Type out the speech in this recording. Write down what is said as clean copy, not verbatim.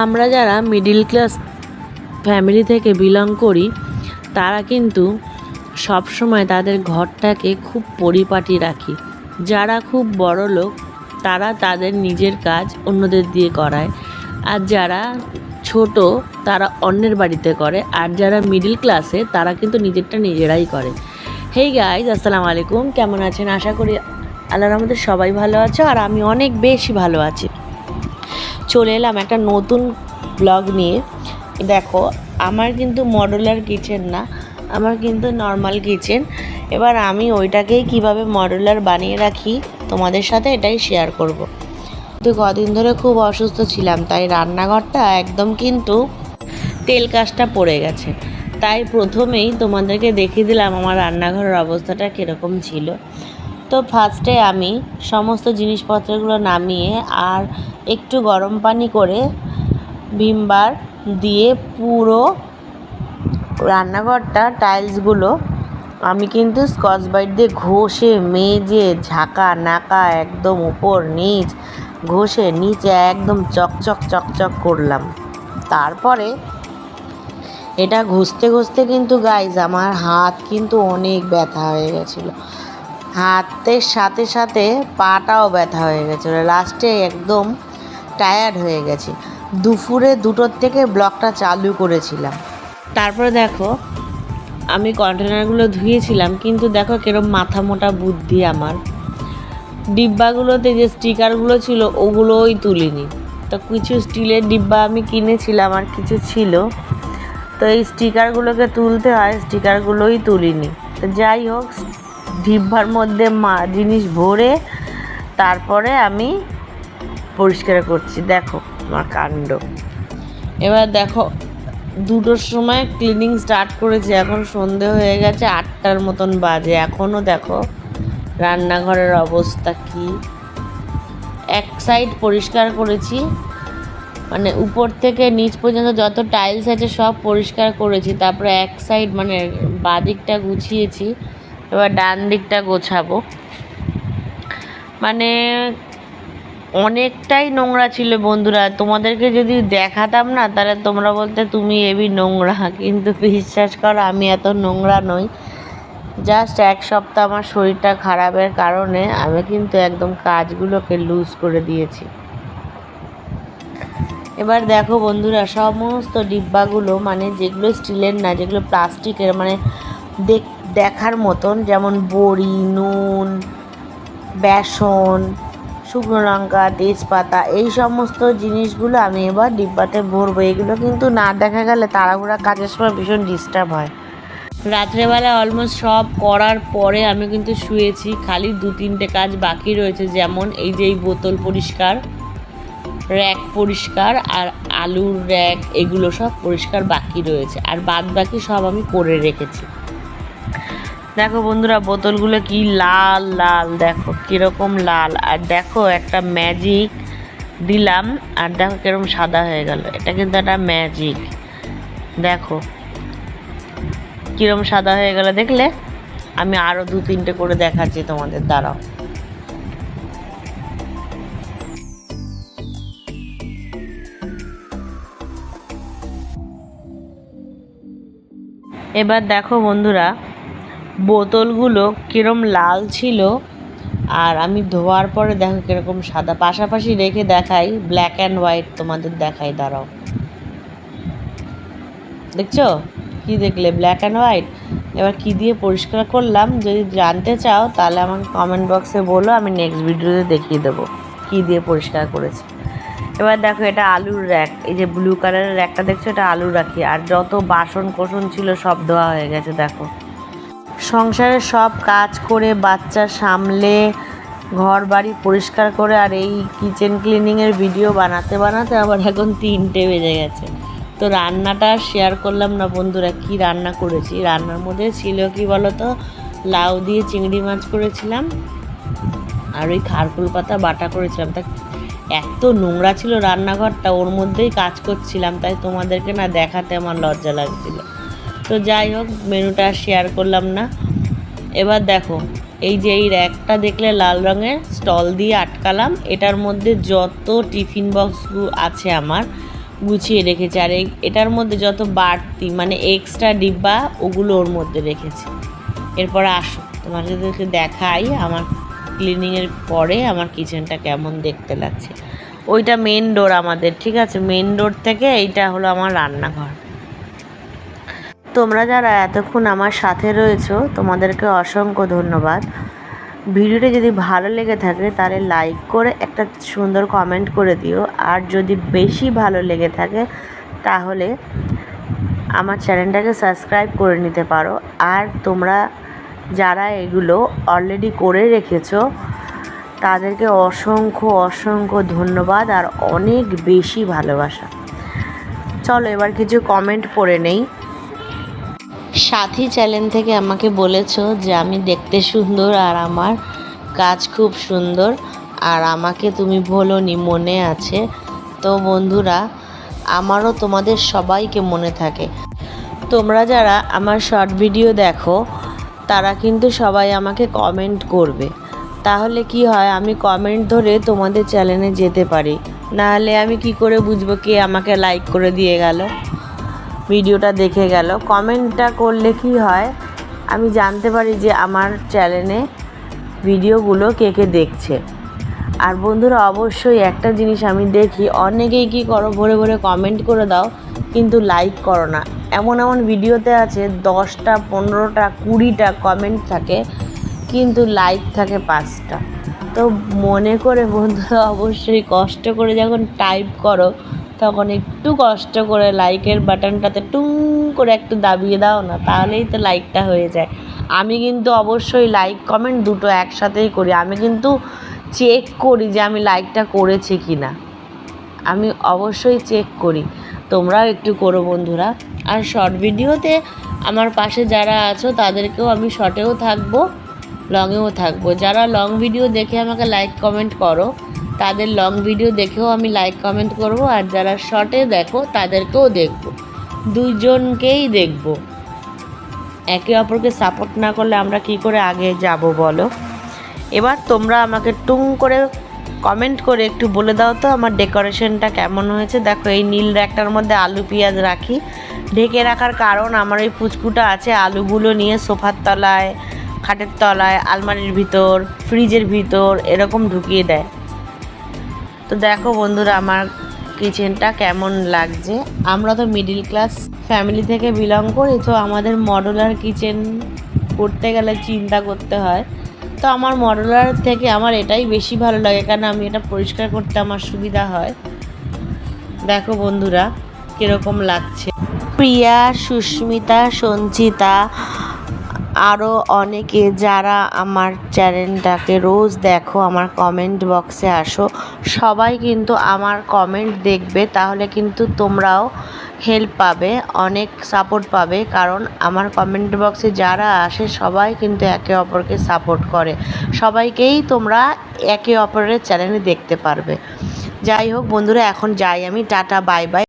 আমরা যারা middle class family থেকে বিলং করি তারা কিন্তু সব সময় তাদের ঘরটাকে খুব পরিপাটি রাখি। যারা খুব বড় লোক তারা তাদের নিজের কাজ অন্যদের দিয়ে করায়, আর যারা ছোট তারা অন্যের বাড়িতে করে, আর যারা মিডিল ক্লাসে তারা কিন্তু নিজেরটা নিজেরাই করে। হেই গাইজ, আসসালামু আলাইকুম, কেমন আছেন? আশা করি আল্লাহর রহমতে সবাই ভালো আছে, আর আমি অনেক বেশি ভালো আছি। চলে এলাম একটা নতুন ব্লগ নিয়ে। দেখো, আমার কিন্তু মডুলার কিচেন না, আমার কিন্তু নর্মাল কিচেন। এবার আমি ওইটাকেই কিভাবে মডুলার বানিয়ে রাখি তোমাদের সাথে এটাই শেয়ার করব। তো কদিন ধরে খুব অসুস্থ ছিলাম, তাই রান্নাঘরটা একদম কিন্তু তেল কাজটা পড়ে গেছে। তাই প্রথমেই তোমাদেরকে দেখিয়ে দিলাম আমার রান্নাঘরের অবস্থাটা কীরকম ছিল। তো ফার্স্টে আমি সমস্ত জিনিসপত্রগুলো নামিয়ে আর একটু গরম পানি করে ভিম বার দিয়ে পুরো রান্নাঘরটা টাইলসগুলো আমি কিন্তু স্কচ ব্রাইট দিয়ে ঘষে মেজে ঝাঁকা নাকা একদম উপর নিচ ঘষে নিচে একদম চকচক চকচক করলাম। তারপরে এটা ঘষতে ঘষতে কিন্তু গাইজ আমার হাত কিন্তু অনেক ব্যথা হয়ে গেছিলো, হাতের সাথে সাথে পাটাও ব্যথা হয়ে গেছিলো। লাস্টে একদম টায়ার্ড হয়ে গেছি। দুপুরে 2টোর থেকে ব্লগটা চালু করেছিলাম। তারপরে দেখো আমি কন্টেনারগুলো ধুয়েছিলাম, কিন্তু দেখো কিরম মাথা মোটা বুদ্ধি আমার। ডিব্বাগুলোতে যে স্টিকারগুলো ছিল ওগুলোই তুলিনি। তো কিছু স্টিলের ডিব্বা আমি কিনেছিলাম আর কিছু ছিল, তো এই স্টিকারগুলোকে তুলতে হয়, স্টিকারগুলোই তুলিনি। তো যাই হোক, ডিব্বার মধ্যে জিনিস ভরে তারপরে আমি পরিষ্কার করছি। দেখো আমার কাণ্ড। এবার দেখো 2টোর সময় ক্লিনিং স্টার্ট করেছি, এখন সন্ধে হয়ে গেছে, 8টার মতন বাজে। এখনও দেখো রান্নাঘরের অবস্থা কি। এক সাইড পরিষ্কার করেছি, মানে উপর থেকে নিচ পর্যন্ত যত টাইলস আছে সব পরিষ্কার করেছি। তারপরে এক সাইড মানে বাদিকটা গুছিয়েছি, এবার ডান দিকটা গোছাবো। মানে অনেকটাই নোংরা ছিল বন্ধুরা, তোমাদেরকে যদি দেখাতাম না তাহলে তোমরা বলতে তুমি এবি নোংরা, কিন্তু বিশ্বাস করো আমি এত নোংরা নই। জাস্ট এক সপ্তাহ আমার শরীরটা খারাপের কারণে আমি কিন্তু একদম কাজগুলোকে লুজ করে দিয়েছি। এবার দেখো বন্ধুরা, সমস্ত ডিব্বাগুলো মানে যেগুলো স্টিলের না, যেগুলো প্লাস্টিকের, মানে দেখার মতন, যেমন বড়ি, নুন, বেসন, শুকনো লঙ্কা, তেজপাতা, এই সমস্ত জিনিসগুলো আমি এবার ডিব্বাতে ভরবো। এগুলো কিন্তু না দেখা গেলে তাড়াহুড়া কাজের সময় ভীষণ ডিস্টার্ব হয়। রাত্রেবেলা অলমোস্ট সব করার পরে আমি কিন্তু শুয়েছি, খালি 2-3টে কাজ বাকি রয়েছে, যেমন এই যে এই বোতল পরিষ্কার, র্যাক পরিষ্কার আর আলুর র্যাক, এগুলো সব পরিষ্কার বাকি রয়েছে, আর বাদ বাকি সব আমি করে রেখেছি। দেখো বন্ধুরা, বোতলগুলো কি লাল লাল, দেখো কীরকম লাল। আর দেখো একটা ম্যাজিক দিলাম আর দেখো কীরকম সাদা হয়ে গেল। এটা কিন্তু একটা ম্যাজিক, দেখো কীরকম সাদা হয়ে গেল। দেখলে আমি আরও 2-3টে করে দেখাচ্ছি তোমাদের, দাঁড়াও। এবার দেখো বন্ধুরা, বোতলগুলো কীরকম লাল ছিল, আর আমি ধোয়ার পরে দেখো কীরকম সাদা। পাশাপাশি রেখে দেখাই, ব্ল্যাক অ্যান্ড হোয়াইট তোমাদের দেখাই, দাঁড়াও। দেখছো কি দেখলে? Black and white. এবার কি দিয়ে পরিষ্কার করলাম যদি জানতে চাও তাহলে আমাকে কমেন্ট বক্সে বলো, আমি নেক্সট ভিডিওতে দেখিয়ে দেবো কি দিয়ে পরিষ্কার করেছি। এবার দেখো এটা আলুর র্যাক, এই যে ব্লু কালারের র্যাকটা দেখছো, এটা আলু রাখি। আর যত বাসন কোসন ছিল সব ধোয়া হয়ে গেছে। দেখো সংসারের সব কাজ করে, বাচ্চা সামলে, ঘর বাড়ি পরিষ্কার করে, আর এই কিচেন ক্লিনিংয়ের ভিডিও বানাতে বানাতে আবার এখন 3টে বেজে গেছে। তো রান্নাটা শেয়ার করলাম না বন্ধুরা, কি রান্না করেছি। রান্নার মধ্যে ছিল কি বলো তো, লাউ দিয়ে চিংড়ি মাছ করেছিলাম, আর ওই খারকুল পাতা বাটা করেছিলাম। তা এত নোংরা ছিল রান্নাঘরটা, ওর মধ্যেই কাজ করছিলাম, তাই তোমাদেরকে না দেখাতে আমার লজ্জা লাগছিল। তো যাই হোক, মেনুটা শেয়ার করলাম না। এবার দেখো এই যে এই র্যাকটা দেখলে লাল রঙের, স্টল দিয়ে আটকালাম। এটার মধ্যে যত টিফিন বক্সগুলো আছে আমার গুছিয়ে রেখেছি। আর এটার মধ্যে যত বাড়তি মানে এক্সট্রা ডিব্বা ওগুলো ওর মধ্যে রেখেছি। এরপরে আসো তোমাদেরকে দেখাই আমার ক্লিনিংয়ের পরে আমার কিচেনটা কেমন দেখতে লাগছে। ওইটা মেন ডোর আমাদের, ঠিক আছে? মেন ডোর থেকে এইটা হলো আমার রান্নাঘর। তোমরা যারা এতক্ষণ আমার সাথে রয়েছো তোমাদেরকে অসংখ্য ধন্যবাদ। ভিডিওটা যদি ভালো লেগে থাকে তাহলে লাইক করে একটা সুন্দর কমেন্ট করে দিও। আর যদি বেশি ভালো লেগে থাকে তাহলে আমার চ্যানেলটাকে সাবস্ক্রাইব করে নিতে পারো। আর তোমরা যারা এগুলো অলরেডি করে রেখেছো তাদেরকে অসংখ্য অসংখ্য ধন্যবাদ আর অনেক বেশি ভালোবাসা। চলো এবার কিছু কমেন্ট পড়ে নেই। সাথী চ্যানেল থেকে আমাকে বলেছো যে আমি দেখতে সুন্দর আর আমার কাজ খুব সুন্দর, আর আমাকে তুমি বলোনি, মনে আছে। তো বন্ধুরা, আমারও তোমাদের সবাইকে মনে থাকে। তোমরা যারা আমার শর্ট ভিডিও দেখো তারা কিন্তু সবাই আমাকে কমেন্ট করবে, তাহলে কি হয় আমি কমেন্ট ধরে তোমাদের চ্যানেলে যেতে পারি। নাহলে আমি কি করে বুঝবো কে আমাকে লাইক করে দিয়ে গেল, ভিডিওটা দেখে গেল। কমেন্টটা করলে কি হয় আমি জানতে পারি যে আমার চ্যানেলে ভিডিওগুলো কে কে দেখছে। আর বন্ধুরা অবশ্যই একটা জিনিস আমি দেখি, অনেকেই কি করো ভরে ভরে কমেন্ট করে দাও কিন্তু লাইক করো না। এমন এমন ভিডিওতে আছে 10টা 15টা 20টা কমেন্ট থাকে কিন্তু লাইক থাকে 5টা। তো মনে করে বন্ধুরা অবশ্যই কষ্ট করে যখন টাইপ করো তখন একটু কষ্ট করে লাইকের বাটনটাতে টুং করে একটু দাবিয়ে দাও না, তাহলেই তো লাইকটা হয়ে যায়। আমি কিন্তু অবশ্যই লাইক কমেন্ট দুটো একসাথেই করি। আমি কিন্তু চেক করি যে আমি লাইকটা করেছি কি না, আমি অবশ্যই চেক করি। তোমরাও একটু করো বন্ধুরা। আর শর্ট ভিডিওতে আমার পাশে যারা আছো তাদেরকেও আমি শর্টেও থাকবো লংয়েও থাকবো। যারা লং ভিডিও দেখে আমাকে লাইক কমেন্ট করো তাদের লং ভিডিও দেখেও আমি লাইক কমেন্ট করব, আর যারা শর্টে দেখো তাদেরকেও দেখব, দুজনকেই দেখব। একে অপরকে সাপোর্ট না করলে আমরা কি করে আগে যাব বলো। এবার তোমরা আমাকে টুং করে কমেন্ট করে একটু বলে দাও তো আমার ডেকোরেশনটা কেমন হয়েছে। দেখো এই নীল র্যাকটার মধ্যে আলু পেঁয়াজ রাখি, ঢেকে রাখার কারণ আমার ওই পুচকুটা আছে আলুগুলো নিয়ে সোফার তলায়, খাটের তলায়, আলমারির ভিতর, ফ্রিজের ভিতর এরকম ঢুকিয়ে দেয়। তো দেখো বন্ধুরা আমার কিচেনটা কেমন লাগছে। আমরা তো মিডিল ক্লাস ফ্যামিলি থেকে বিলং করি, তো আমাদের মডুলার কিচেন করতে গেলে চিন্তা করতে হয়। তো আমার মডুলার থেকে আমার এটাই বেশি ভালো লাগে, কারণ আমি এটা পরিষ্কার করতে আমার সুবিধা হয়। দেখো বন্ধুরা কীরকম লাগছে। প্রিয়া, সুস্মিতা, সঞ্চিতা আরও অনেকে যারা আমার চ্যানেলটাকে রোজ দেখো, আমার কমেন্ট বক্সে আসো, সবাই কিন্তু আমার কমেন্ট দেখবে, তাহলে কিন্তু তোমরাও হেল্প পাবে, অনেক সাপোর্ট পাবে। কারণ আমার কমেন্ট বক্সে যারা আসে সবাই কিন্তু একে অপরকে সাপোর্ট করে, সবাইকেই তোমরা একে অপরের চ্যানেলে দেখতে পারবে। যাই হোক বন্ধুরা, এখন যাই আমি, টাটা বাই বাই।